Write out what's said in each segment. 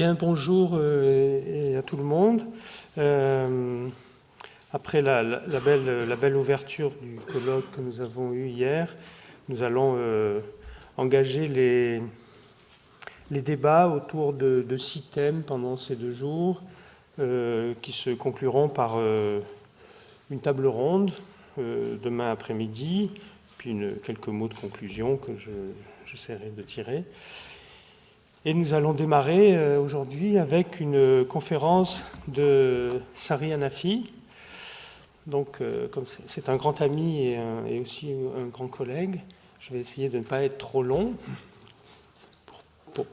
Bien, bonjour et à tout le monde. Après la belle ouverture du colloque que nous avons eu hier, nous allons engager les débats autour de 6 thèmes pendant ces 2 jours, qui se concluront par une table ronde demain après-midi, puis quelques mots de conclusion que j'essaierai de tirer. Et nous allons démarrer aujourd'hui avec une conférence de Sari Hanafi. Donc, comme c'est un grand ami et aussi un grand collègue, je vais essayer de ne pas être trop long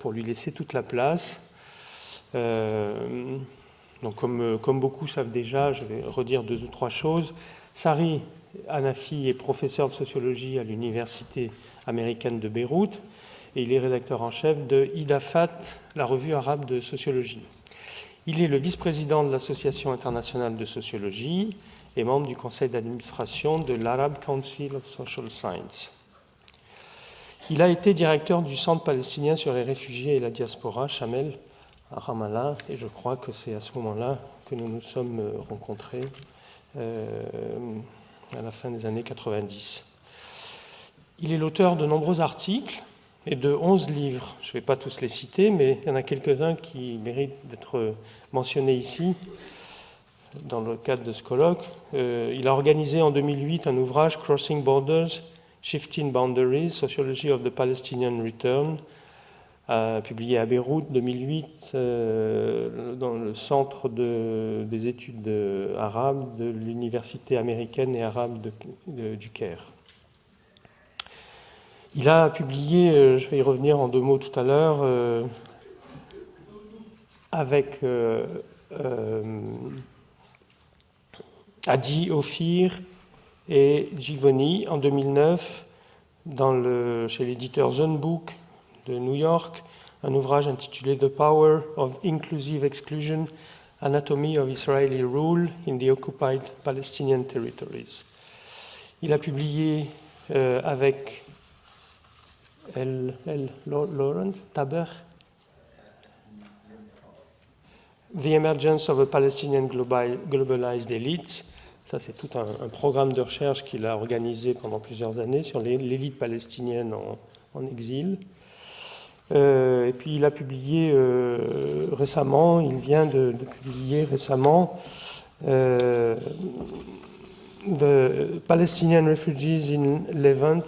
pour lui laisser toute la place. Donc, comme beaucoup savent déjà, je vais redire 2 ou 3 choses. Sari Hanafi est professeur de sociologie à l'Université américaine de Beyrouth. Et il est rédacteur en chef de Idafat, la revue arabe de sociologie. Il est le vice-président de l'Association internationale de sociologie et membre du conseil d'administration de l'Arab Council of Social Science. Il a été directeur du Centre palestinien sur les réfugiés et la diaspora, Shamel, à Ramallah, et je crois que c'est à ce moment-là que nous nous sommes rencontrés à la fin des années 90. Il est l'auteur de nombreux articles et de 11 livres. Je ne vais pas tous les citer, mais il y en a quelques-uns qui méritent d'être mentionnés ici, dans le cadre de ce colloque. Il a organisé en 2008 un ouvrage, Crossing Borders, Shifting Boundaries, Sociology of the Palestinian Return, publié à Beyrouth 2008, dans le centre des études arabes de l'Université américaine et arabe du Caire. Il a publié, je vais y revenir en 2 mots tout à l'heure, avec Adi Ophir et Givoni en 2009, chez l'éditeur Zunbook de New York, un ouvrage intitulé The Power of Inclusive Exclusion, Anatomy of Israeli Rule in the Occupied Palestinian Territories. Il a publié avec Lawrence Taber, The Emergence of a Palestinian Globalized Elite. Ça, c'est tout un programme de recherche qu'il a organisé pendant plusieurs années sur l'élite palestinienne en exil. Et puis, il a publié récemment, il vient de publier récemment The Palestinian Refugees in Levant,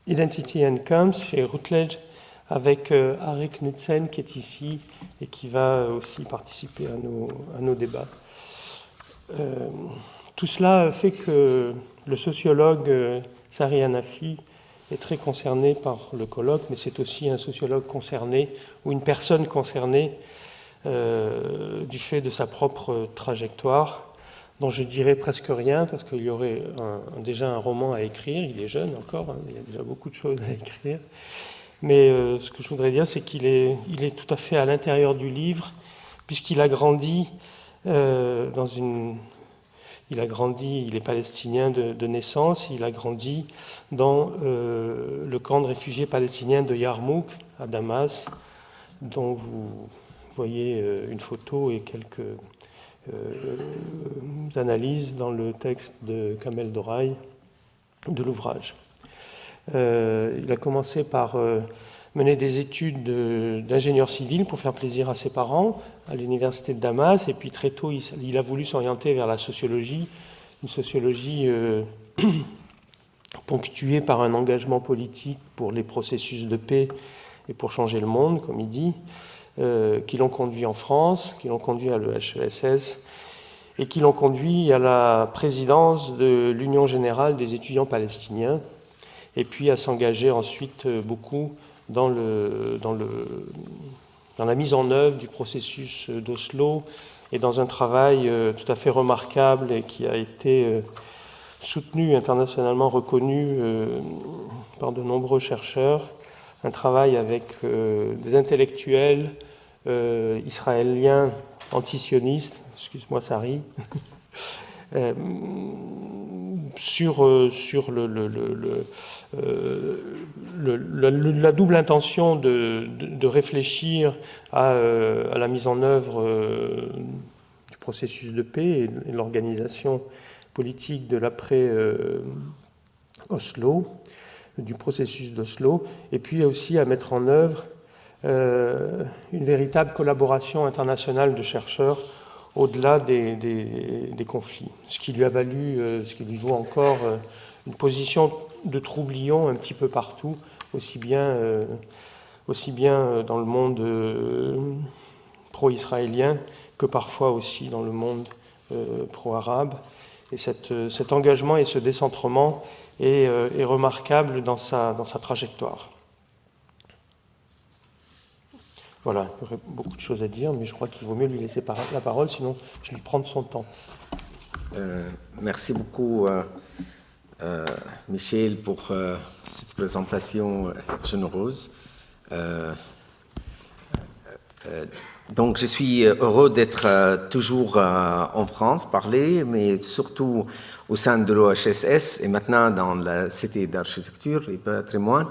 Identity and Camps chez Routledge, avec Arik Knudsen qui est ici et qui va aussi participer à nos débats. Tout cela fait que le sociologue Sari Hanafi est très concerné par le colloque, mais c'est aussi un sociologue concerné ou une personne concernée du fait de sa propre trajectoire, dont je dirais presque rien, parce qu'il y aurait déjà un roman à écrire. Il est jeune encore, il y a déjà beaucoup de choses à écrire. Mais ce que je voudrais dire, c'est qu'il est tout à fait à l'intérieur du livre, puisqu'il a grandi il est palestinien de naissance, il a grandi dans le camp de réfugiés palestiniens de Yarmouk, à Damas, dont vous voyez une photo et quelques analyses dans le texte de Kamel Doraï de l'ouvrage. Il a commencé par mener des études d'ingénieur civil pour faire plaisir à ses parents à l'université de Damas, et puis très tôt il a voulu s'orienter vers la sociologie, une sociologie ponctuée par un engagement politique pour les processus de paix et pour changer le monde, comme il dit, qui l'ont conduit en France, qui l'ont conduit à l'EHESS et qui l'ont conduit à la présidence de l'Union générale des étudiants palestiniens, et puis à s'engager ensuite beaucoup dans la mise en œuvre du processus d'Oslo et dans un travail tout à fait remarquable et qui a été soutenu, internationalement reconnu par de nombreux chercheurs, un travail avec des intellectuels israéliens antisionistes, excuse-moi Sari, sur la double intention de réfléchir à la mise en œuvre du processus de paix et l'organisation politique de l'après-Oslo, du processus d'Oslo, et puis aussi à mettre en œuvre une véritable collaboration internationale de chercheurs au-delà des conflits. Ce qui lui a valu, ce qui lui vaut encore une position de troublion un petit peu partout, aussi bien dans le monde pro-israélien que parfois aussi dans le monde pro-arabe. Et cet engagement et ce décentrement est remarquable dans sa trajectoire. Voilà, il y aurait beaucoup de choses à dire, mais je crois qu'il vaut mieux lui laisser la parole, sinon je lui prends de son temps. Merci beaucoup, Michel, pour cette présentation généreuse. Donc, je suis heureux d'être toujours en France, parler, mais surtout au sein de l'OHSS et maintenant dans la Cité d'architecture et patrimoine.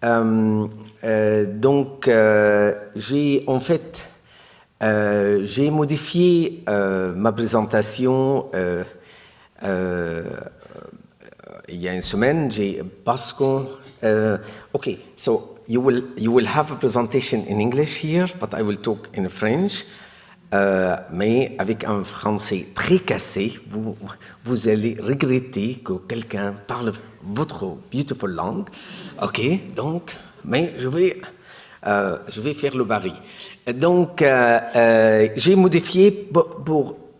Donc, j'ai modifié ma présentation il y a une semaine, parce que okay, so you will have a presentation in English here, but I will talk in French. Mais avec un français très cassé, vous allez regretter que quelqu'un parle votre beautiful langue. Ok, donc, mais je vais faire le baril. Donc, j'ai modifié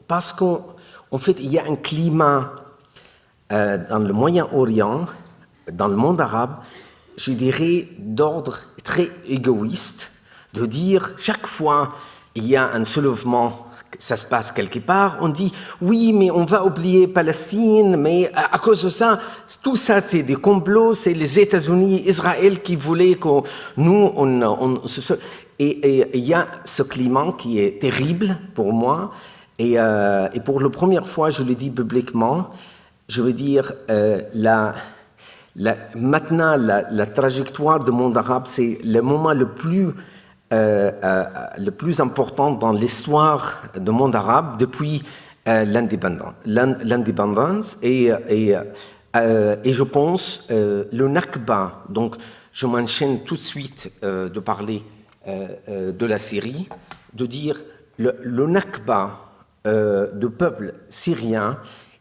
parce qu'en fait, il y a un climat dans le Moyen-Orient, dans le monde arabe, je dirais d'ordre très égoïste, de dire chaque fois il y a un soulèvement, ça se passe quelque part, on dit oui, mais on va oublier Palestine, mais à cause de ça, tout ça c'est des complots, c'est les États-Unis, Israël qui voulaient que nous, et il y a ce climat qui est terrible pour moi, et pour la première fois, je le dis publiquement, je veux dire, maintenant, la trajectoire du monde arabe, c'est le moment le plus important dans l'histoire du monde arabe depuis l'indépendance. Et je pense, le Nakba, donc je m'enchaîne tout de suite de parler de la Syrie, de dire le Nakba du peuple syrien,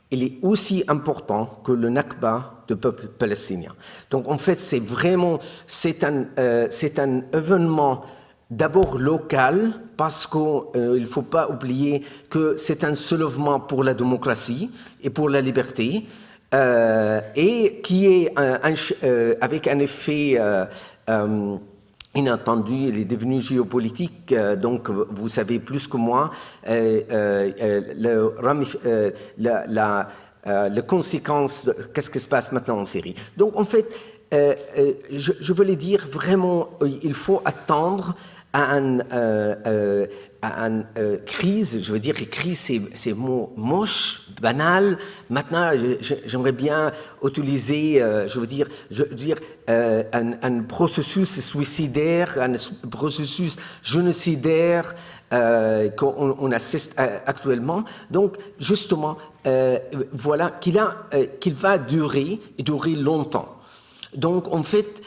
il est aussi important que le Nakba du peuple palestinien. Donc en fait, c'est un événement d'abord local, parce qu'il ne faut pas oublier que c'est un soulèvement pour la démocratie et pour la liberté, et qui est avec un effet inattendu, il est devenu géopolitique, donc vous savez plus que moi les conséquences, qu'est-ce qui se passe maintenant en Syrie. Donc en fait, je voulais dire vraiment, il faut attendre à une crise, je veux dire que crise c'est mot moche, banal. Maintenant, j'aimerais bien utiliser, un processus suicidaire, un processus génocidaire qu'on assiste actuellement. Donc, justement, voilà qu'il va durer longtemps. Donc, en fait,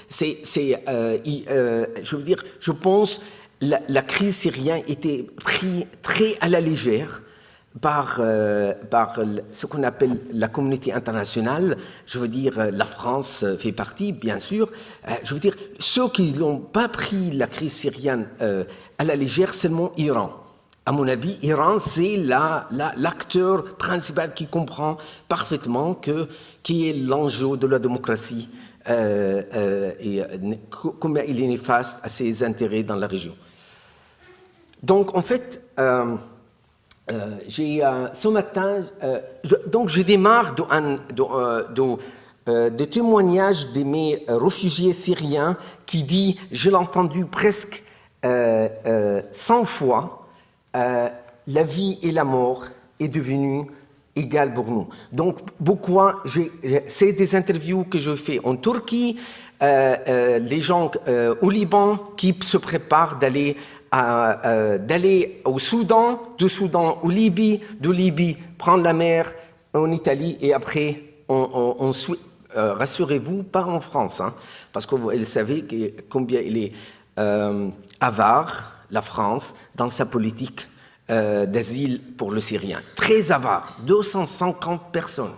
je pense la crise syrienne était prise très à la légère par ce qu'on appelle la communauté internationale. Je veux dire, la France fait partie, bien sûr. Je veux dire, ceux qui n'ont pas pris la crise syrienne à la légère, seulement Iran. À mon avis, Iran, c'est l'acteur principal qui comprend parfaitement qui est l'enjeu de la démocratie et combien il est néfaste à ses intérêts dans la région. Donc, en fait, ce matin, je démarre de témoignages de mes réfugiés syriens qui dit, je l'ai entendu presque 100 fois, la vie et la mort est devenue égal pour nous. Donc, pourquoi c'est des interviews que je fais en Turquie, les gens au Liban qui se préparent d'aller au Soudan, du Soudan au Libye, de Libye prendre la mer en Italie et après rassurez-vous, pas en France, hein, parce que vous savez combien il est avare, la France, dans sa politique d'asile pour le Syrien. Très avare, 250 personnes,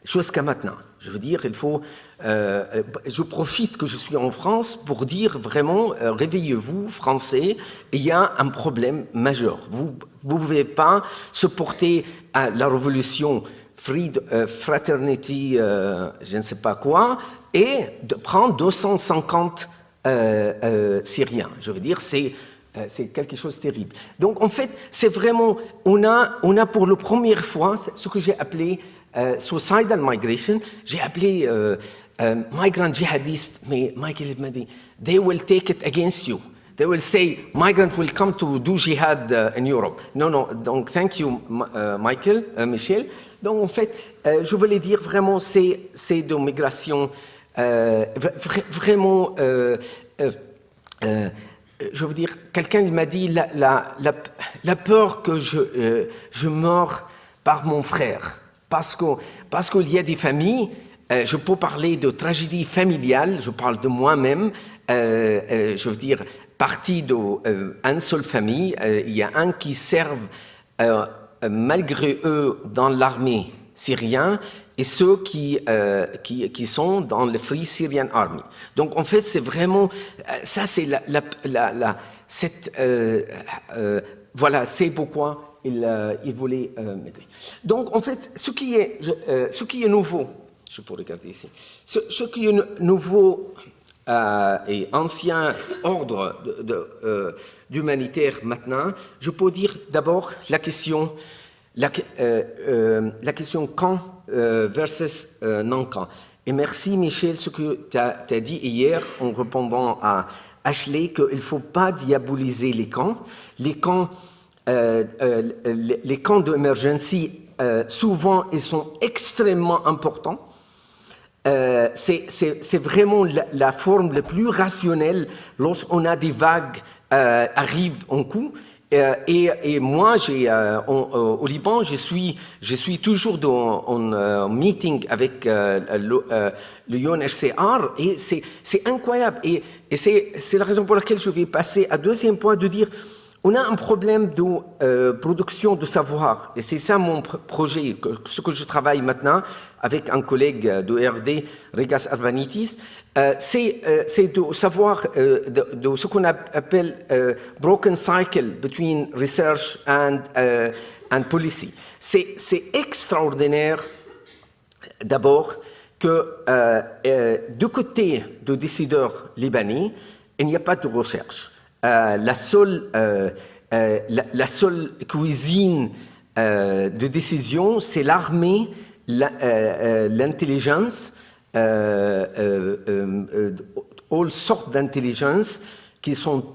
jusqu'à maintenant. Je veux dire, il faut... je profite que je suis en France pour dire vraiment, réveillez-vous, Français, il y a un problème majeur. Vous ne pouvez pas supporter la révolution fraternity, je ne sais pas quoi, et de prendre 250 Syriens. Je veux dire, c'est quelque chose de terrible. Donc, en fait, c'est vraiment, on a pour la première fois ce que j'ai appelé suicidal migration, j'ai appelé migrant jihadistes, mais Michael m'a dit, they will take it against you. They will say, migrants will come to do jihad in Europe. Non, donc thank you, Michel. Donc, en fait, je voulais dire vraiment, c'est de migration vraiment... je veux dire, quelqu'un m'a dit, la peur que je meurs par mon frère. Parce qu'il y a des familles, je peux parler de tragédie familiale, je parle de moi-même, je veux dire, partie d'une seule famille, il y a un qui servent malgré eux dans l'armée syrienne et ceux qui sont dans le Free Syrian Army. Donc en fait, c'est vraiment, ça c'est voilà, c'est pourquoi il voulait m'aider. Donc en fait, ce qui est nouveau, je peux regarder ici, ce qui est nouveau et ancien ordre d'humanitaire maintenant, je peux dire d'abord la question quand versus non-quand. Et merci Michel, ce que tu as dit hier en répondant à Ashley, qu'il ne faut pas diaboliser les camps. Les camps d'émergence, souvent, ils sont extrêmement importants. C'est vraiment la forme la plus rationnelle lorsqu'on a des vagues arrivent en coup. Et moi, au Liban, je suis toujours en meeting avec le UNHCR et c'est incroyable. Et c'est la raison pour laquelle je vais passer à deuxième point de dire on a un problème de production de savoir. Et c'est ça mon projet, ce que je travaille maintenant avec un collègue de RD, Regas Arvanitis, c'est de savoir de ce qu'on appelle broken cycle between research and policy. C'est extraordinaire d'abord que du côté des décideurs libanais, il n'y a pas de recherche. La seule cuisine de décision, c'est l'armée, l'intelligence, toutes sortes d'intelligence qui sont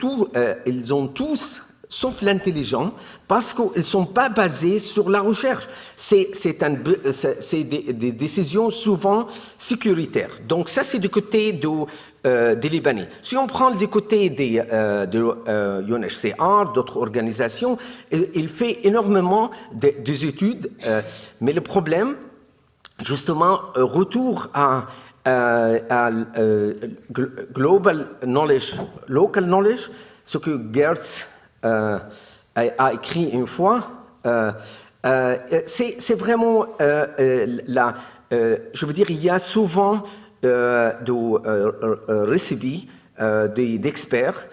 ils ont tous, sauf l'intelligent, parce qu'ils ne sont pas basés sur la recherche. C'est des décisions souvent sécuritaires. Donc ça, c'est du côté des Libanais. Si on prend du côté de UNHCR, d'autres organisations, il fait énormément des études, mais le problème, justement, retour à global knowledge, local knowledge, ce que Geertz a écrit une fois, c'est vraiment je veux dire, il y a souvent de récits d'experts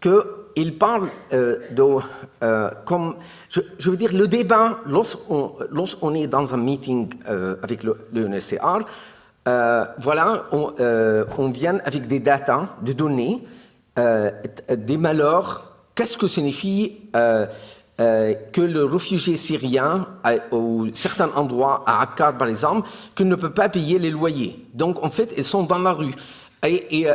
qu'ils parlent comme, je veux dire, le débat, lorsqu'on est dans un meeting avec le UNHCR, voilà, on vient avec des datas, des données, des malheurs. Qu'est-ce que signifie que le réfugié syrien, au certains endroits, à Akkar par exemple, qu'il ne peut pas payer les loyers. Donc en fait, ils sont dans la rue. Et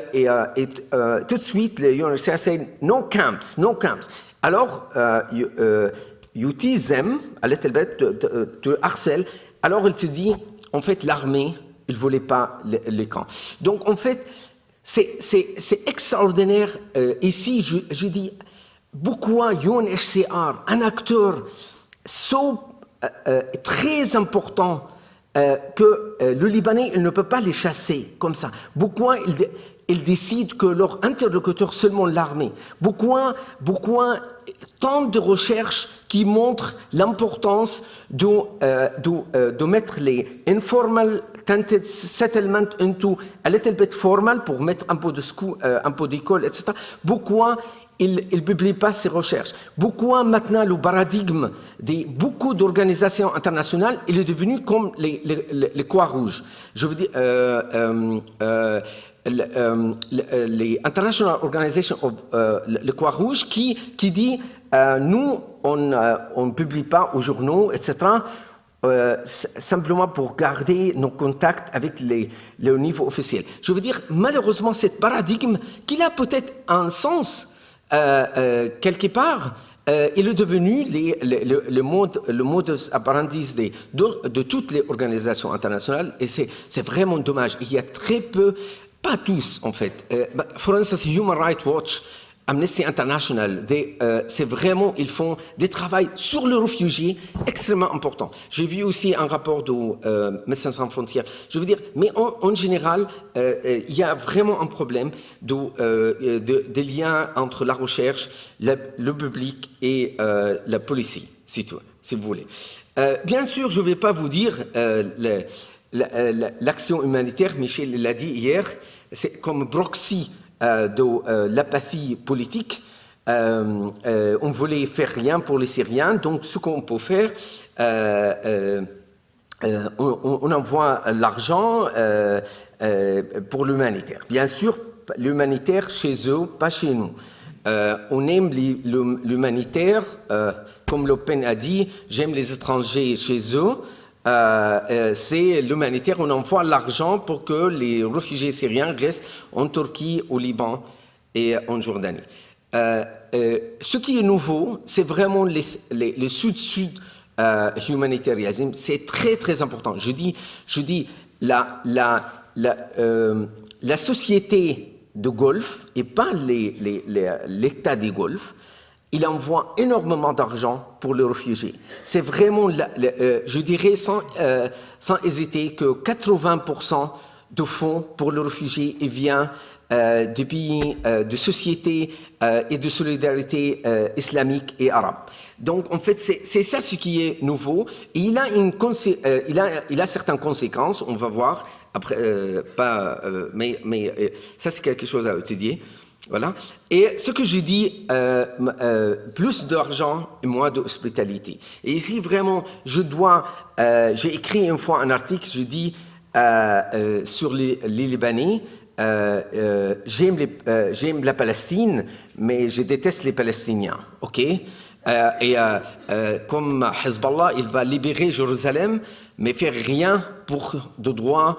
tout de suite, le UNHCR dit « no camps, no camps ». Alors, you tease them, a little bit, tu harcèles, alors il te dit, en fait, l'armée, il ne voulait pas les camps. Donc, en fait, c'est extraordinaire. Ici, je dis, pourquoi UNHCR, un acteur très important, que le Libanais, il ne peut pas les chasser comme ça. Pourquoi ils décident que leur interlocuteur, seulement l'armée? Pourquoi tant de recherches qui montrent l'importance de mettre les informal tented settlement into a little bit formal pour mettre un peu de school, un peu d'école, etc. Pourquoi il ne publie pas ces recherches? Pourquoi maintenant le paradigme de beaucoup d'organisations internationales, il est devenu comme les Croix-Rouges? Je veux dire, les International Organization of le Croix-Rouge qui dit nous, on ne publie pas aux journaux, etc., simplement pour garder nos contacts avec le niveau officiel. Je veux dire, malheureusement, ce paradigme, qu'il a peut-être un sens quelque part, il est devenu le modus operandi de toutes les organisations internationales, et c'est vraiment dommage. Il y a très peu, pas tous en fait. For instance, Human Rights Watch, Amnesty International, c'est vraiment, ils font des travaux sur les réfugiés extrêmement importants. J'ai vu aussi un rapport de Médecins sans frontières. Je veux dire, mais en général, il y a vraiment un problème de lien entre la recherche, le public et la police, si vous voulez. Bien sûr, je ne vais pas vous dire l'action humanitaire, Michel l'a dit hier, c'est comme proxy de l'apathie politique. On voulait faire rien pour les Syriens, donc ce qu'on peut faire, on envoie l'argent pour l'humanitaire. Bien sûr, l'humanitaire chez eux, pas chez nous. On aime l'humanitaire, comme Le Pen a dit, j'aime les étrangers chez eux. C'est l'humanitaire, on envoie l'argent pour que les réfugiés syriens restent en Turquie, au Liban et en Jordanie. Ce qui est nouveau, c'est vraiment le sud-sud humanitarisme. C'est très très important. Je dis la société de Golfe et pas l'État des Golfe. Il envoie énormément d'argent pour les réfugiés. C'est vraiment, je dirais sans hésiter, que 80% de fonds pour les réfugiés vient des pays, de sociétés et de solidarité islamique et arabe. Donc, en fait, c'est ça ce qui est nouveau. Et il a certaines conséquences, on va voir, après, mais ça, c'est quelque chose à étudier. Voilà. Et ce que j'ai dit, plus d'argent et moins d'hospitalité. Et ici, vraiment, j'ai écrit une fois un article, je dis, sur les Libanais, j'aime la Palestine, mais je déteste les Palestiniens, ok? Comme Hezbollah, il va libérer Jérusalem, mais faire rien pour de droits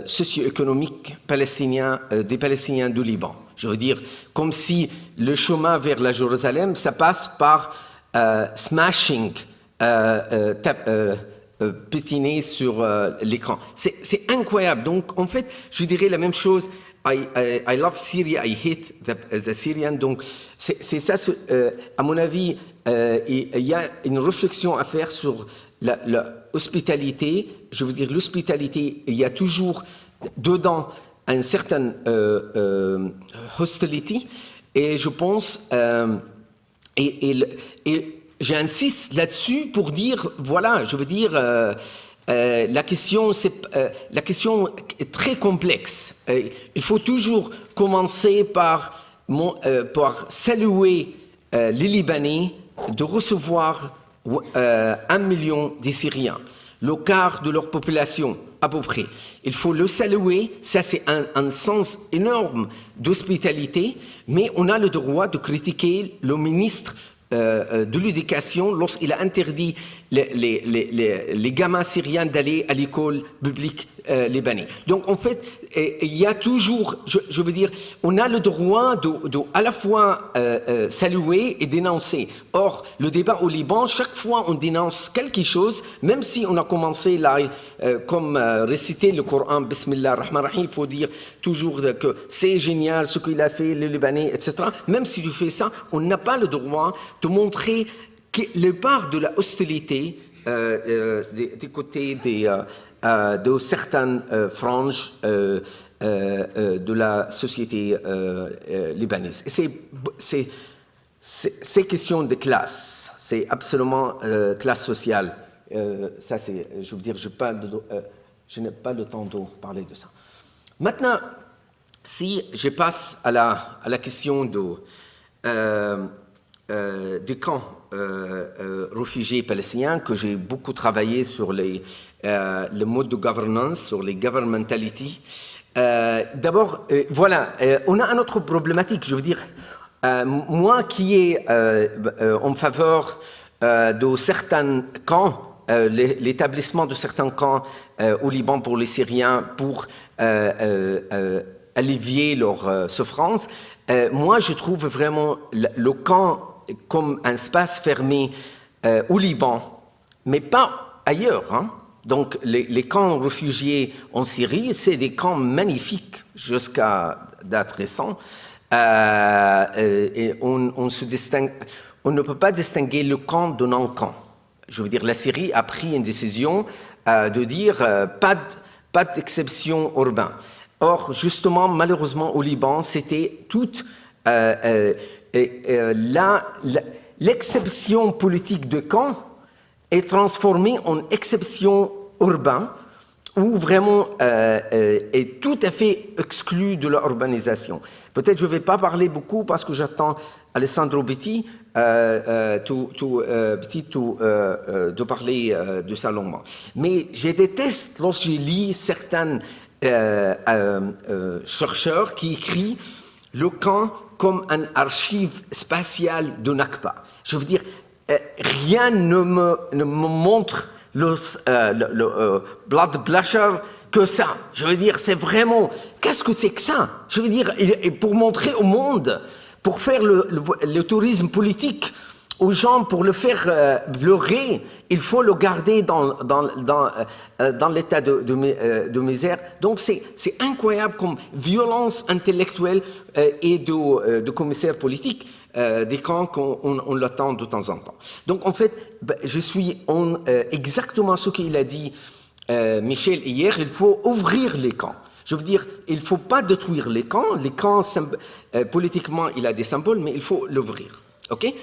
socio-économiques palestiniens, des Palestiniens du Liban. Je veux dire, comme si le chemin vers la Jérusalem, ça passe par smashing, pétiner sur l'écran. C'est incroyable. Donc, en fait, je dirais la même chose. I love Syria, I hate the Syrian. Donc, c'est ça, à mon avis, il y a une réflexion à faire sur l'hospitalité. Je veux dire, l'hospitalité, il y a toujours dedans une certaine hostility, et je pense, et j'insiste là-dessus pour dire, voilà, je veux dire, la question est très complexe. Il faut toujours commencer par saluer les Libanais de recevoir 1 million de Syriens, le quart de leur population à peu près. Il faut le saluer, ça c'est un sens énorme d'hospitalité, mais on a le droit de critiquer le ministre de l'Éducation lorsqu'il a interdit les gamins syriens d'aller à l'école publique libanais. Donc en fait, il y a toujours, je veux dire, on a le droit de à la fois saluer et dénoncer. Or, le débat au Liban, chaque fois on dénonce quelque chose, même si on a commencé là, comme réciter le Coran, Bismillah ar-Rahman ar-Rahim, il faut dire toujours que c'est génial ce qu'il a fait, le Libanais, etc. Même si tu fais ça, on n'a pas le droit de montrer le part de la hostilité des côtés de certaines franges de la société libanaise. Et c'est question de classe, c'est absolument classe sociale. Ça, je veux dire, je n'ai pas le temps de parler de ça. Maintenant, si je passe à la question du camp réfugiés palestiniens, que j'ai beaucoup travaillé sur le mode de governance, sur les governmentality. D'abord, voilà, on a une autre problématique, je veux dire, moi qui est en faveur de certains camps, l'établissement de certains camps au Liban pour les Syriens pour allévier leur souffrance, moi je trouve vraiment le camp comme un espace fermé au Liban, mais pas ailleurs. Hein. Donc les camps réfugiés en Syrie, c'est des camps magnifiques jusqu'à date récente. Et on ne peut pas distinguer le camp de non-camp. Je veux dire, la Syrie a pris une décision de dire pas d'exception urbaine. Or, justement, malheureusement, au Liban, c'était toute l'exception politique de camp est transformée en exception urbaine, où vraiment est tout à fait exclu de l'urbanisation. Peut-être je ne vais pas parler beaucoup parce que j'attends Alessandro Betti de parler de ça longuement. Mais je déteste lorsque je lis certains chercheurs qui écrivent le camp comme un archive spatiale de Nakba. Je veux dire, rien ne me montre le bloodblusher que ça. Je veux dire, c'est vraiment... Qu'est-ce que c'est que ça? Je veux dire, et pour montrer au monde, pour faire le tourisme politique aux gens, pour le faire pleurer, il faut le garder dans l'état de misère. Donc c'est incroyable comme violence intellectuelle et de commissaires politiques des camps qu'on l'attend de temps en temps. Donc en fait, je suis exactement ce qu'il a dit Michel hier, il faut ouvrir les camps. Je veux dire, il ne faut pas détruire les camps. Les camps, politiquement, il a des symboles, mais il faut l'ouvrir. OK?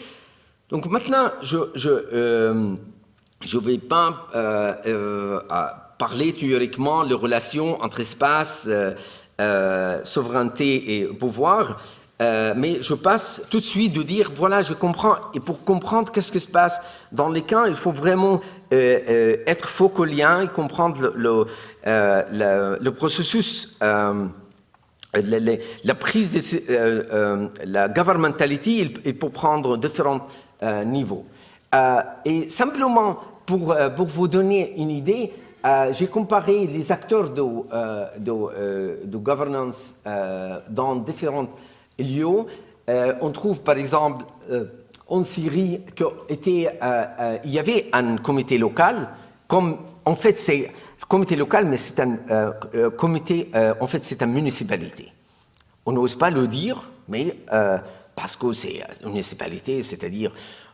Donc maintenant, je vais pas parler théoriquement les relations entre espace, souveraineté et pouvoir, mais je passe tout de suite de dire, voilà, je comprends, et pour comprendre qu'est-ce qui se passe dans les camps, il faut vraiment être focalien et comprendre le processus, la prise de la governmentality, il peut prendre différents niveaux. Et simplement, pour vous donner une idée, j'ai comparé les acteurs de governance dans différents lieux. On trouve par exemple en Syrie qu'il y avait un comité local, comme en fait c'est le comité local, mais c'est un comité, en fait c'est une municipalité. On n'ose pas le dire, mais parce que c'est une municipalité, c'est-à-dire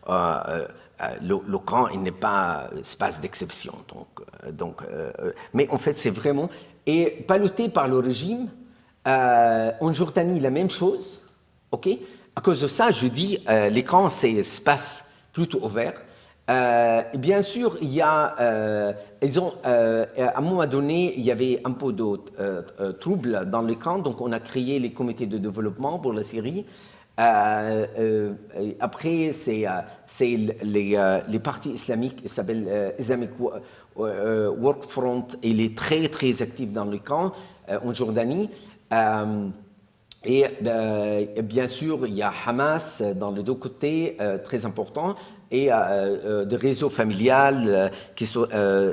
le camp, il n'est pas espace d'exception. Mais en fait, c'est vraiment... Et piloté par le régime, en Jordanie, la même chose. Ok. À cause de ça, je dis, les camps, c'est espace plutôt ouvert. Bien sûr, il y a... à un moment donné, il y avait un peu de troubles dans les camps, donc on a créé les comités de développement pour la Syrie. Après, c'est les partis islamiques, il s'appelle Islamic Work Front, et il est très, très actif dans les camps en Jordanie. Et bien sûr, il y a Hamas dans les deux côtés, très important. et de réseaux familiales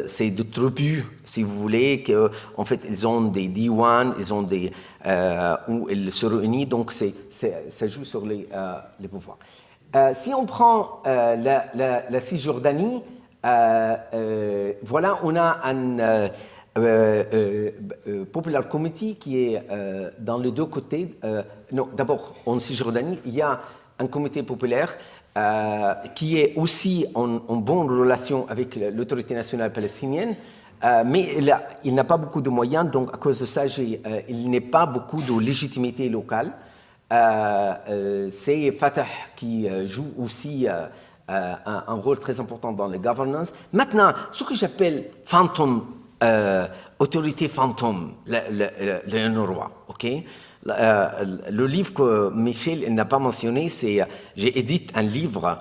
c'est de tribus, si vous voulez, que en fait ils ont des diwan, ils ont des où ils se réunissent, donc ça joue sur les pouvoirs. Si on prend la Cisjordanie, voilà, on a un Popular Committee qui est dans les deux côtés. Non, d'abord en Cisjordanie, il y a un comité populaire qui est aussi en bonne relation avec l'autorité nationale palestinienne, mais il n'a pas beaucoup de moyens, donc à cause de ça, il n'est pas beaucoup de légitimité locale. C'est Fatah qui joue aussi un rôle très important dans la governance. Maintenant, ce que j'appelle autorité fantôme, le roi, ok? Le livre que Michel n'a pas mentionné, c'est j'ai édité un livre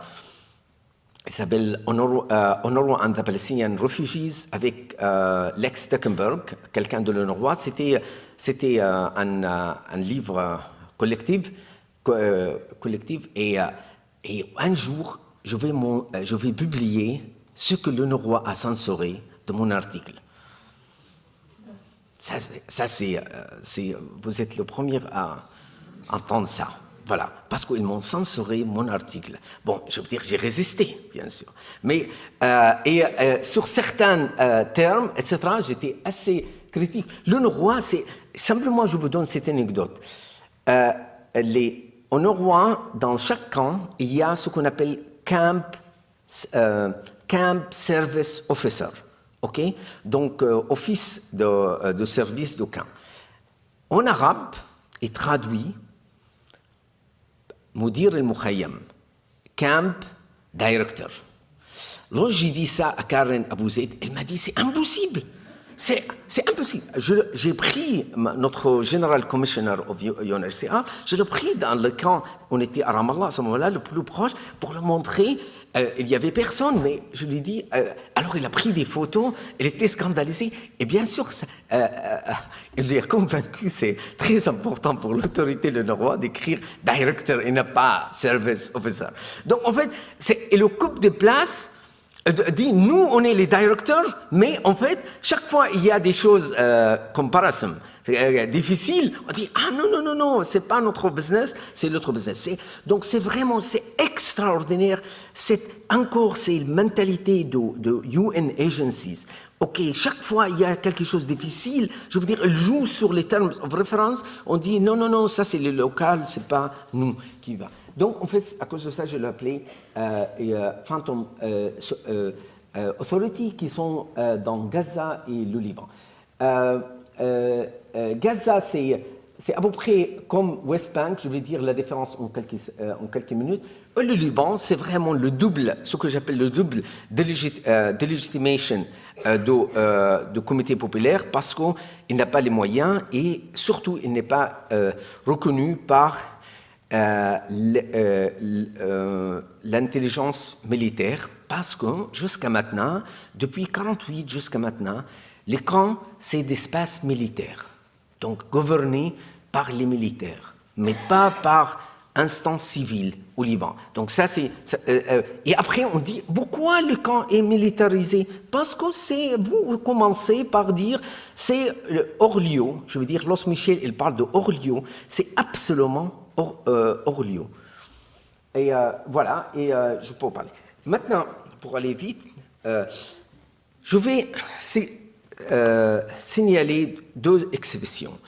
qui s'appelle UNRWA and the Palestinian Refugees avec Lex Steckenberg, quelqu'un de l'UNRWA. C'était un livre collectif et un jour je vais publier ce que l'UNRWA a censuré de mon article. Ça c'est, vous êtes le premier à entendre ça. Voilà, parce qu'ils m'ont censuré mon article. Bon, je veux dire, j'ai résisté, bien sûr. Mais, sur certains termes, etc., j'étais assez critique. l'UNRWA, c'est... Simplement, je vous donne cette anecdote. En UNRWA, dans chaque camp, il y a ce qu'on appelle Camp Service Officer. Ok, donc office de service de camp. En arabe, il traduit Mudir al-Mukhayyam, Camp Director. Lorsque j'ai dit ça à Karen Abou Zaid, elle m'a dit c'est impossible. C'est impossible. J'ai pris notre General Commissioner of UNHCR, je l'ai pris dans le camp, on était à Ramallah à ce moment-là, le plus proche, pour le montrer. Il n'y avait personne, mais je lui ai dit... alors il a pris des photos, il était scandalisé. Et bien sûr, il lui a convaincu, c'est très important pour l'autorité de l'UNRWA d'écrire « Director » et non pas « Service Officer ». Donc en fait, il occupe des places, dit nous on est les directeurs, mais en fait chaque fois il y a des choses comparison difficiles, on dit ah non c'est pas notre business, c'est l'autre business. Donc c'est extraordinaire, c'est une mentalité de UN agencies. Ok, chaque fois il y a quelque chose de difficile, je veux dire, ils jouent sur les terms of reference, on dit non, ça c'est le local, c'est pas nous qui va. Donc, en fait, à cause de ça, je l'ai appelé Phantom Authority, qui sont dans Gaza et le Liban. Gaza, c'est à peu près comme West Bank, je vais dire la différence en quelques minutes. Le Liban, c'est vraiment le double, ce que j'appelle le double délégitimation du comité populaire, parce qu'il n'a pas les moyens et surtout, il n'est pas reconnu par l'intelligence militaire, parce que jusqu'à maintenant, depuis 1948 jusqu'à maintenant, les camps, c'est des espaces militaires, donc gouvernés par les militaires, mais pas par instance civile au Liban. Donc ça, et après, on dit, pourquoi le camp est militarisé? Parce que vous commencez par dire, c'est hors lieu, je veux dire, lorsque Michel il parle de hors lieu, c'est absolument hors lieu. Et voilà, et je peux en parler. Maintenant, pour aller vite, je vais signaler deux exceptions.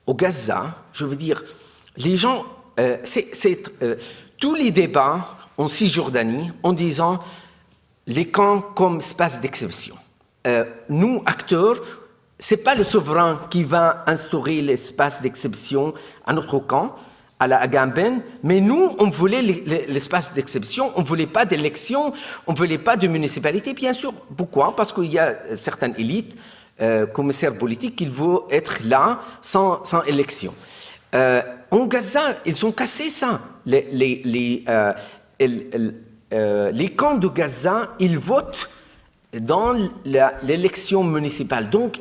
Au Gaza, je veux dire, les gens, tous les débats en Cisjordanie en disant les camps comme espace d'exception. Nous, acteurs, ce n'est pas le souverain qui va instaurer l'espace d'exception à notre camp, à la Agamben, mais nous, on voulait l'espace d'exception, on ne voulait pas d'élection, on ne voulait pas de municipalité, bien sûr. Pourquoi? Parce qu'il y a certaines élites, commissaires politiques, qui veulent être là sans élection. En Gaza, ils ont cassé ça. Les camps de Gaza, ils votent dans l'élection municipale. Donc,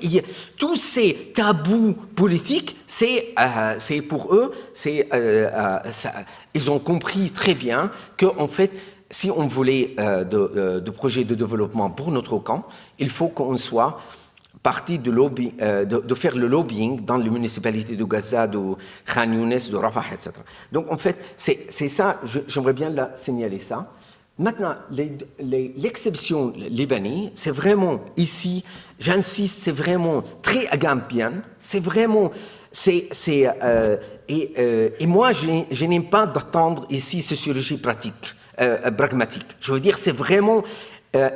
tous ces tabous politiques, c'est pour eux, ils ont compris très bien qu'en fait, si on voulait de projets de développement pour notre camp, il faut qu'on soit partie de faire le lobbying dans les municipalités de Gaza, de Khan Younes, de Rafah, etc. Donc en fait, c'est ça, j'aimerais bien signaler ça. Maintenant, l'exception libanaise, c'est vraiment ici, j'insiste, c'est vraiment très agampien, c'est vraiment, et moi, je n'aime pas d'attendre ici sociologie pratique, pragmatique. Je veux dire, c'est vraiment,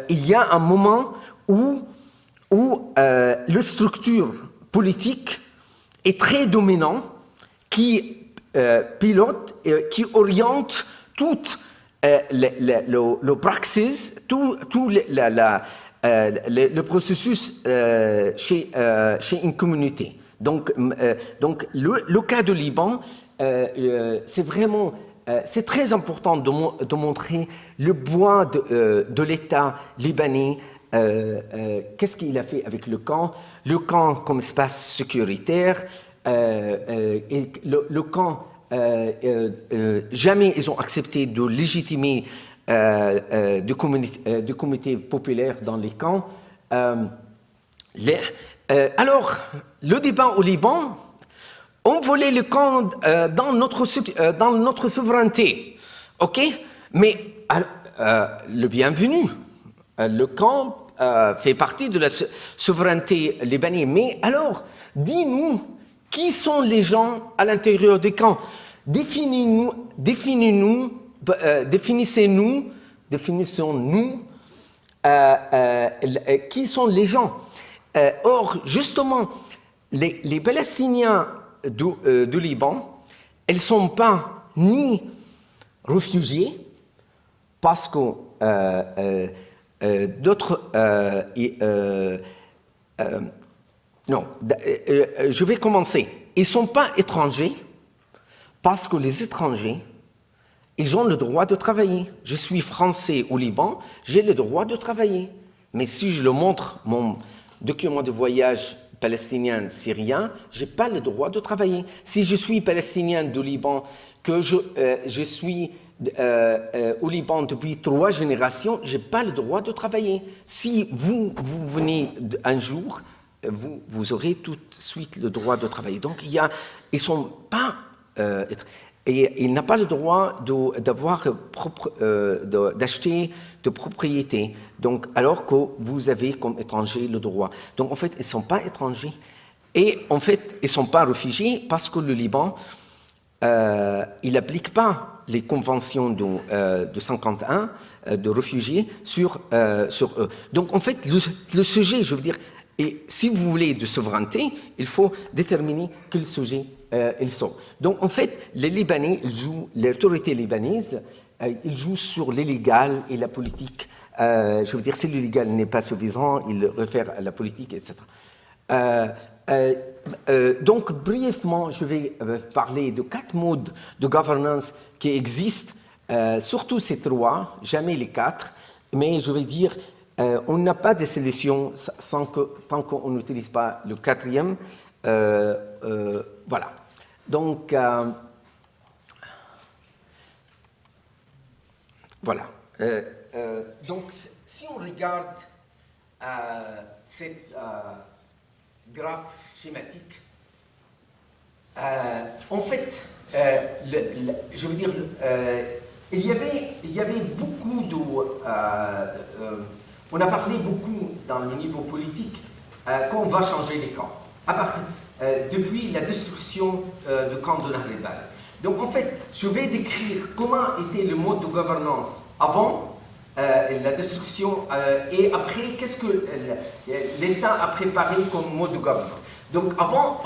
il y a un moment où la structure politique est très dominante, qui pilote, qui oriente toute le praxis, tout le processus chez une communauté. Donc le cas de Liban, c'est vraiment, c'est très important de montrer le poids de l'État libanais. Qu'est-ce qu'il a fait avec le camp comme espace sécuritaire, et le camp, jamais ils ont accepté de légitimer de comités populaires dans les camps. Alors, le débat au Liban, on voulait le camp dans notre souveraineté, ok? Mais le bienvenu, le camp fait partie de la souveraineté libanaise. Mais alors, dis-nous, qui sont les gens à l'intérieur des camps? Définissons-nous qui sont les gens. Or, justement, les Palestiniens du Liban, ils ne sont pas ni réfugiés, parce que je vais commencer. Ils ne sont pas étrangers, parce que les étrangers, ils ont le droit de travailler. Je suis français au Liban, j'ai le droit de travailler. Mais si je le montre, mon document de voyage palestinien syrien, je n'ai pas le droit de travailler. Si je suis palestinien du Liban, que je suis au Liban depuis 3 générations, je n'ai pas le droit de travailler. Si vous venez un jour, vous aurez tout de suite le droit de travailler. Donc, ils sont pas... et il n'a pas le droit d'acheter de propriété, donc, alors que vous avez comme étranger le droit. Donc en fait, ils ne sont pas étrangers. Et en fait, ils ne sont pas réfugiés parce que le Liban, il n'applique pas les conventions de 51 de réfugiés sur eux. Donc en fait, le sujet, je veux dire, et si vous voulez de souveraineté, il faut déterminer quel sujet ils sont. Donc, en fait, les Libanais, l'autorité libanaise, ils jouent sur l'illégal et la politique. Je veux dire, si l'illégal n'est pas suffisant, ils réfèrent à la politique, etc. Donc, brièvement, je vais parler de 4 modes de gouvernance qui existent, surtout ces 3, jamais les 4, mais je vais dire, on n'a pas de solution tant qu'on n'utilise pas le 4e. Voilà. Donc, voilà. Donc, si on regarde cette graphe schématique, en fait, je veux dire, il y avait beaucoup de... on a parlé beaucoup dans le niveau politique qu'on va changer les camps. Depuis la destruction du camp de Nahr-el-Bared. Donc en fait, je vais décrire comment était le mode de gouvernance avant la destruction et après, qu'est-ce que l'État a préparé comme mode de gouvernance. Donc avant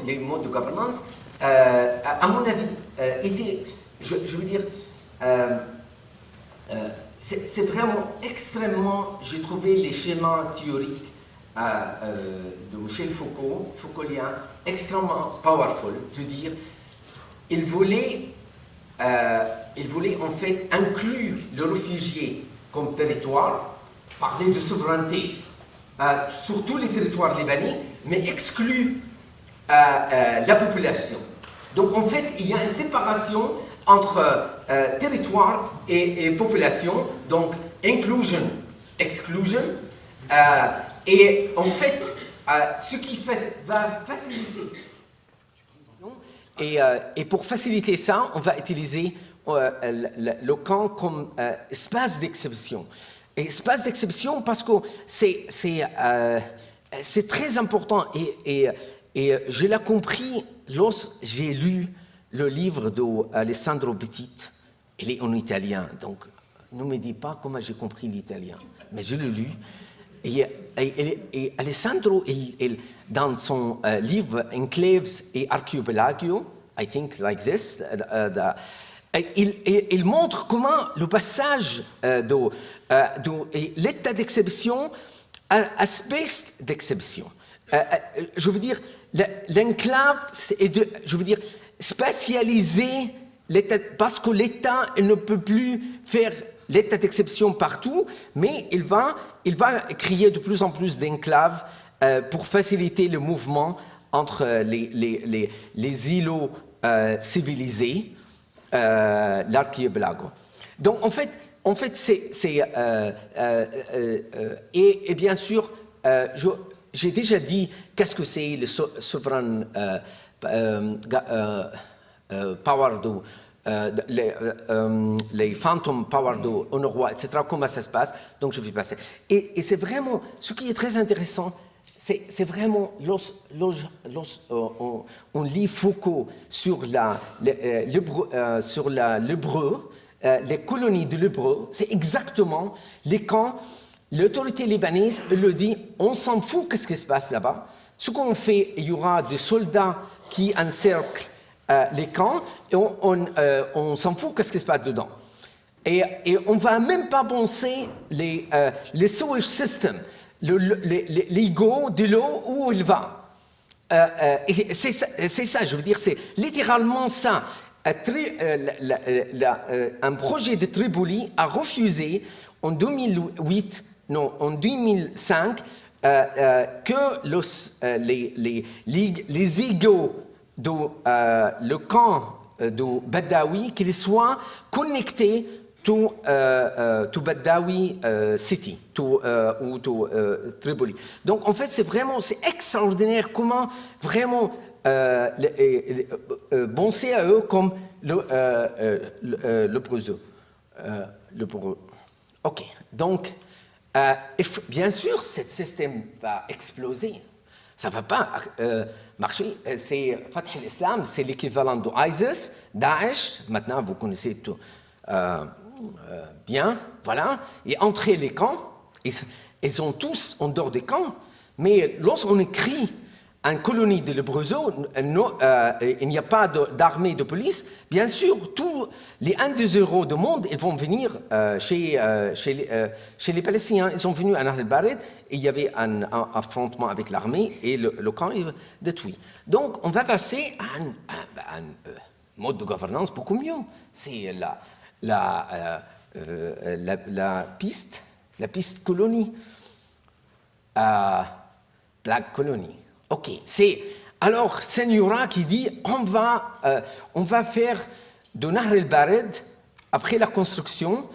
les modes de gouvernance, à mon avis, était, je veux dire, c'est vraiment extrêmement, j'ai trouvé les schémas théoriques de Michel Foucaultien, extrêmement powerful, de dire il voulait en fait inclure le réfugié comme territoire, parler de souveraineté sur tous les territoires libanais, mais exclure la population. Donc en fait, il y a une séparation entre territoire et population, donc inclusion, exclusion, et en fait, ce qui va faciliter. Et pour faciliter ça, on va utiliser le camp comme espace d'exception. Et espace d'exception parce que c'est très important et je l'ai compris lorsque j'ai lu le livre d'Alessandro Petit. Il est en italien, donc ne me dis pas comment j'ai compris l'italien, mais je l'ai lu. Et Alessandro, dans son livre Enclaves et Archipelagio, I think like this, il montre comment le passage de l'état d'exception à espèce d'exception. Je veux dire, l'enclave, je veux dire, spécialiser l'État, parce que l'État ne peut plus faire l'état d'exception partout, mais il va créer de plus en plus d'enclaves pour faciliter le mouvement entre les îlots civilisés, l'archipelago. Donc en fait c'est et bien sûr, j'ai déjà dit qu'est-ce que c'est le sovereign power les phantom power de Honorois, etc., comment ça se passe, donc je vais passer. Et c'est vraiment, ce qui est très intéressant, c'est vraiment, on lit Foucault sur l'hébreu, les colonies de l'hébreu, c'est exactement les camps, l'autorité libanaise le dit, on s'en fout qu'est-ce qui se passe là-bas, ce qu'on fait, il y aura des soldats qui encerclent les camps, et on s'en fout qu'est-ce qui se passe dedans. Et on ne va même pas penser les sewage systems, l'ego de l'eau où il va. Et c'est ça, je veux dire, c'est littéralement ça. Un projet de Tripoli a refusé en 2005 que les égaux le camp de Badawi qu'il soit connecté to Badawi City ou to Tripoli. Donc en fait c'est extraordinaire comment vraiment penser à eux comme le projet. Ok, donc bien sûr ce système va exploser. Ça ne va pas marcher. C'est Fatah al-Islam, c'est l'équivalent de ISIS, Daesh. Maintenant, vous connaissez tout bien. Voilà. Et entre les camps, ils sont tous en dehors des camps. Mais lorsqu'on écrit une colonie de l'Hébreu, il n'y a pas d'armée de police. Bien sûr, tous les 1 des euros du monde, ils vont venir chez les Palestiniens. Ils sont venus à Nahr el-Bared et il y avait un affrontement avec l'armée et le camp est détruit. Donc, on va passer à un mode de gouvernance beaucoup mieux. C'est la piste colonie, Black Colony. Ok, c'est alors Senyora qui dit on va faire de Nahr el-Bared après la reconstruction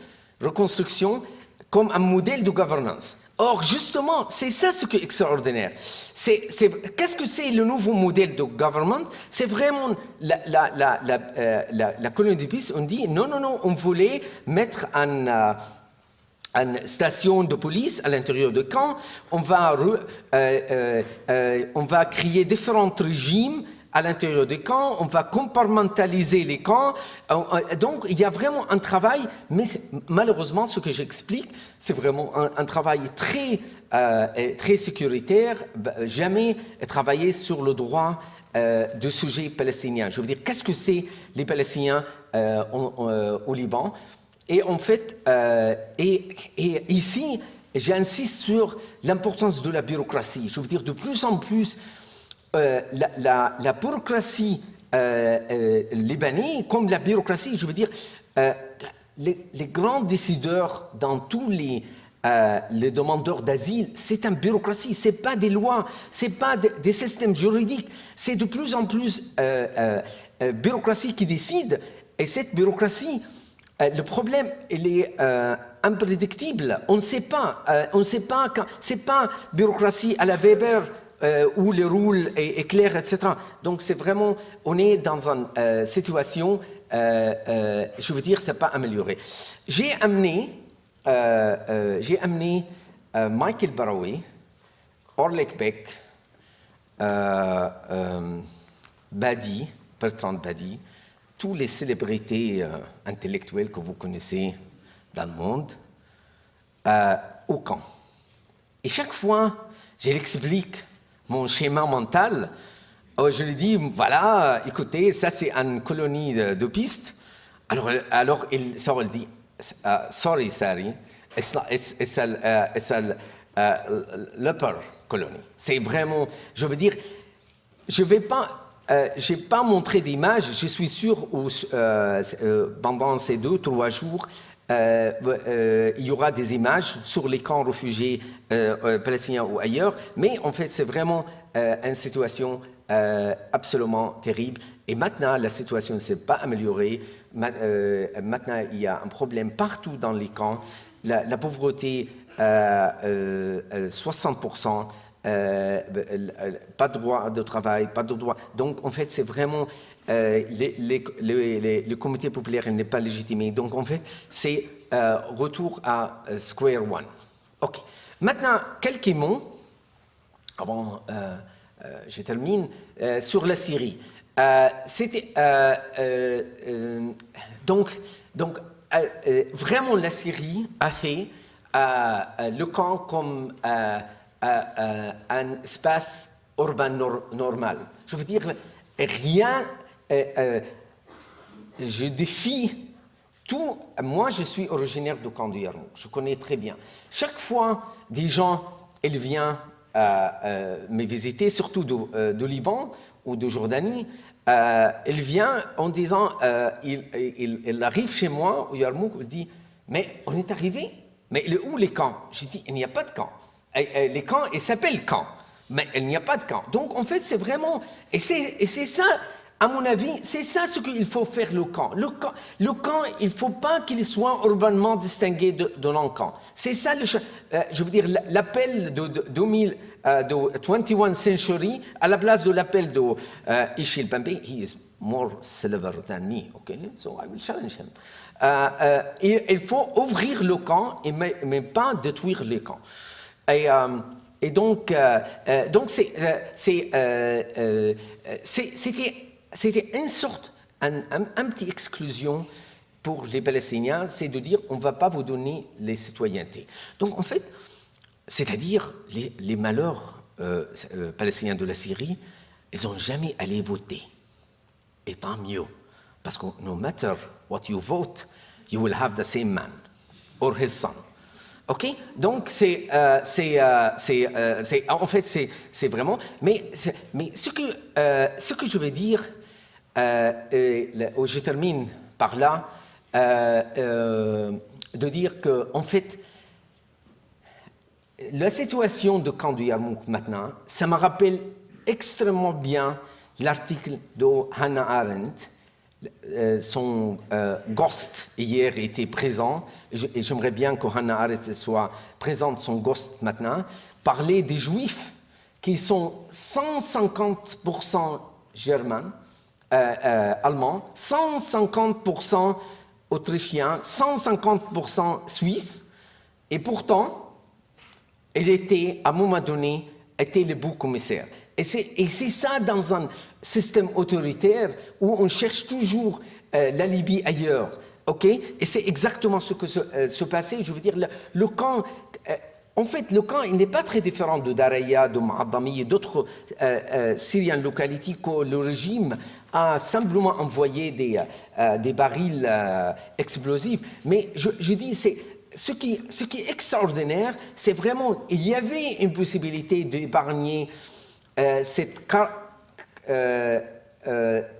comme un modèle de gouvernance. Or justement, c'est ça ce qui est extraordinaire. Qu'est-ce que c'est le nouveau modèle de government? C'est vraiment la colonie de Pise. On dit non, on voulait mettre une station de police à l'intérieur du camp, on va créer différents régimes à l'intérieur des camps, on va compartimentaliser les camps. Donc, il y a vraiment un travail, mais malheureusement, ce que j'explique, c'est vraiment un travail très sécuritaire, jamais travailler sur le droit de sujets palestiniens. Je veux dire, qu'est-ce que c'est les Palestiniens au Liban? Et en fait, et ici, j'insiste sur l'importance de la bureaucratie. Je veux dire, de plus en plus, la bureaucratie libanaise, comme la bureaucratie, je veux dire, les grands décideurs dans tous les demandeurs d'asile, c'est une bureaucratie, c'est pas des lois, c'est pas des systèmes juridiques, c'est de plus en plus bureaucratie qui décide. Et cette bureaucratie, le problème, il est imprédictible. On ne sait pas. Quand. C'est pas bureaucratie à la Weber où le rôle est clair, etc. Donc c'est vraiment, on est dans une situation, je veux dire, c'est pas amélioré. J'ai amené Michael Baroui, Orlek Beck, Badi, Bertrand Badi, tous les célébrités intellectuelles que vous connaissez dans le monde, au camp. Et chaque fois, je l'explique mon schéma mental. Je lui dis, voilà, écoutez, ça c'est une colonie de pistes. Alors il sort, il dit, sorry, Sari, it's a leper colony. C'est vraiment, je veux dire, je vais pas. Je n'ai pas montré d'image, je suis sûr pendant ces 2-3 jours, il y aura des images sur les camps réfugiés palestiniens ou ailleurs, mais en fait c'est vraiment une situation absolument terrible. Et maintenant, la situation ne s'est pas améliorée. Maintenant, il y a un problème partout dans les camps. La pauvreté, 60%. Pas de droit de travail, pas de droit. Donc, en fait, c'est vraiment le comité populaire n'est pas légitimé. Donc, en fait, c'est retour à square one. OK. Maintenant, quelques mots, avant je termine, sur la Syrie. Vraiment, la Syrie a fait le camp comme un espace urbain normal. Je veux dire, rien, je défie tout. Moi, je suis originaire du camp du Yarmouk, je connais très bien. Chaque fois, des gens, ils viennent me visiter, surtout de Liban ou de Jordanie, il vient en disant, il arrive chez moi au Yarmouk, il dit, mais on est arrivé, mais où les camps? J'ai dit, il n'y a pas de camp. Les camps, ils s'appellent camps, mais il n'y a pas de camp. Donc, en fait, c'est vraiment... Et c'est ça, à mon avis, c'est ça ce qu'il faut faire le camp. Le camp, il ne faut pas qu'il soit urbanement distingué de l'encamp. C'est ça, je veux dire, l'appel de 21st century, à la place de l'appel de Ishil Pembe, he is more silver than me, okay? So I will challenge him. Il faut ouvrir le camp, mais pas détruire les camps. Et donc c'était une sorte, un petit exclusion pour les Palestiniens, c'est de dire on ne va pas vous donner les citoyennetés. Donc en fait, c'est-à-dire les malheurs palestiniens de la Syrie, ils n'ont jamais allé voter. Et tant mieux, parce que no matter what you vote, you will have the same man or his son. OK? Donc, en fait, c'est vraiment... Mais ce que je veux dire, je termine par là, de dire que, en fait, la situation de camp du Yarmouk maintenant, ça me rappelle extrêmement bien l'article de Hannah Arendt. Son ghost hier était présent, et j'aimerais bien que Hannah Arendt soit présente, son ghost maintenant, parler des Juifs qui sont 150% germains, allemands, 150% autrichiens, 150% suisses, et pourtant, il était, à un moment donné, était le beau commissaire. Et c'est ça dans un système autoritaire où on cherche toujours la Libye ailleurs. Okay? Et c'est exactement ce que se passait. Je veux dire, le camp... en fait, le camp, il n'est pas très différent de Daraya, de Ma'adami et d'autres Syrian localities que le régime a simplement envoyé des barils explosifs. Mais je dis, ce qui est extraordinaire, c'est vraiment, il y avait une possibilité d'épargner cette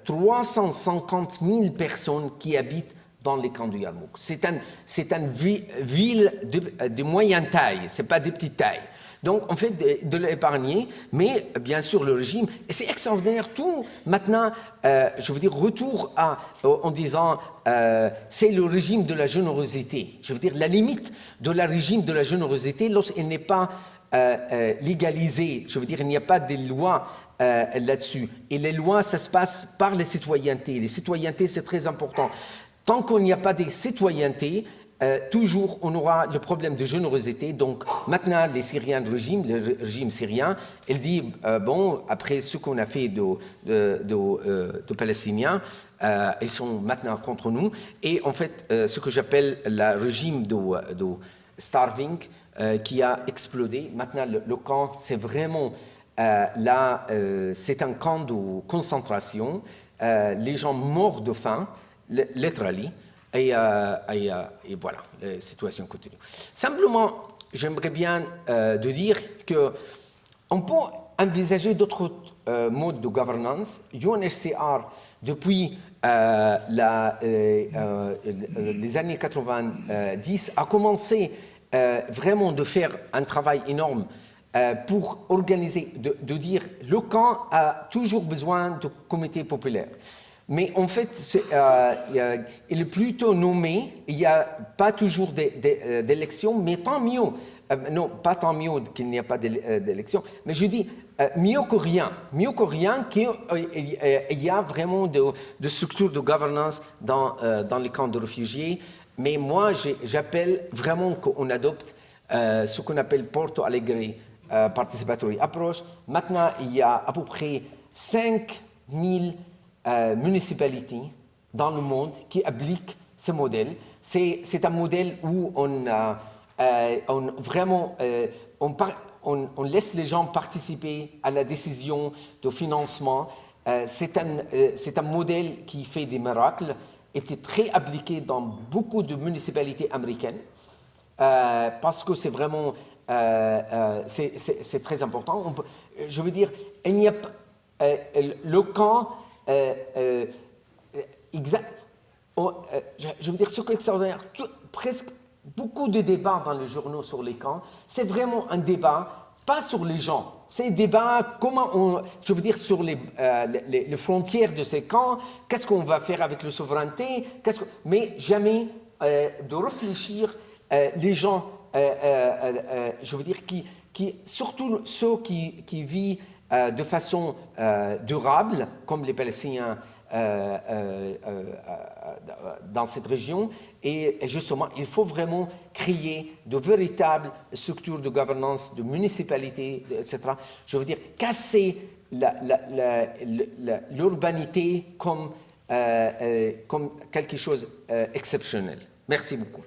350 000 personnes qui habitent dans les camps du Yarmouk. C'est une ville de moyenne taille, ce n'est pas de petite taille. Donc, on fait de l'épargner, mais bien sûr, le régime, et c'est extraordinaire, tout maintenant, je veux dire, retour en disant, c'est le régime de la générosité. Je veux dire, la limite de la régime de la générosité, lorsqu'il n'est pas légalisé, je veux dire, il n'y a pas de lois là-dessus. Et les lois, ça se passe par les citoyennetés. Les citoyennetés, c'est très important. Tant qu'il n'y a pas de citoyenneté, toujours on aura le problème de générosité. Donc maintenant, les Syriens le régime syrien, il dit, bon, après ce qu'on a fait de Palestiniens, ils sont maintenant contre nous. Et en fait, ce que j'appelle le régime de starving, qui a explodé. Maintenant, le camp, c'est vraiment... là, c'est un camp de concentration. Les gens meurent de faim, literally. Et voilà, la situation continue. Simplement, j'aimerais bien de dire qu'on peut envisager d'autres modes de gouvernance. UNHCR, depuis les années 90, a commencé vraiment de faire un travail énorme pour organiser, de dire le camp a toujours besoin de comités populaires. Mais en fait, il est plutôt nommé, il n'y a pas toujours d'élections, mais tant mieux. Non, pas tant mieux qu'il n'y a pas d'élections, mais je dis mieux que rien. Mieux que rien qu'il y a vraiment de structures de gouvernance dans les camps de réfugiés. Mais moi, j'appelle vraiment qu'on adopte ce qu'on appelle Porto Alegre Participatory Approach. Maintenant, il y a à peu près 5000 municipalités dans le monde qui appliquent ce modèle. C'est un modèle où on laisse les gens participer à la décision de financement. C'est un modèle qui fait des miracles, était très appliqué dans beaucoup de municipalités américaines, parce que c'est vraiment c'est très important. Je veux dire, il n'y a pas le camp je veux dire, ce qui est extraordinaire, presque beaucoup de débats dans les journaux sur les camps, c'est vraiment un débat, pas sur les gens, c'est un débat, je veux dire, sur les frontières de ces camps, qu'est-ce qu'on va faire avec la souveraineté, mais jamais de réfléchir les gens, je veux dire, surtout ceux qui vivent de façon durable, comme les Palestiniens dans cette région. Et justement, il faut vraiment créer de véritables structures de gouvernance, de municipalités, etc. Je veux dire, casser l'urbanité comme quelque chose d'exceptionnel. Merci beaucoup.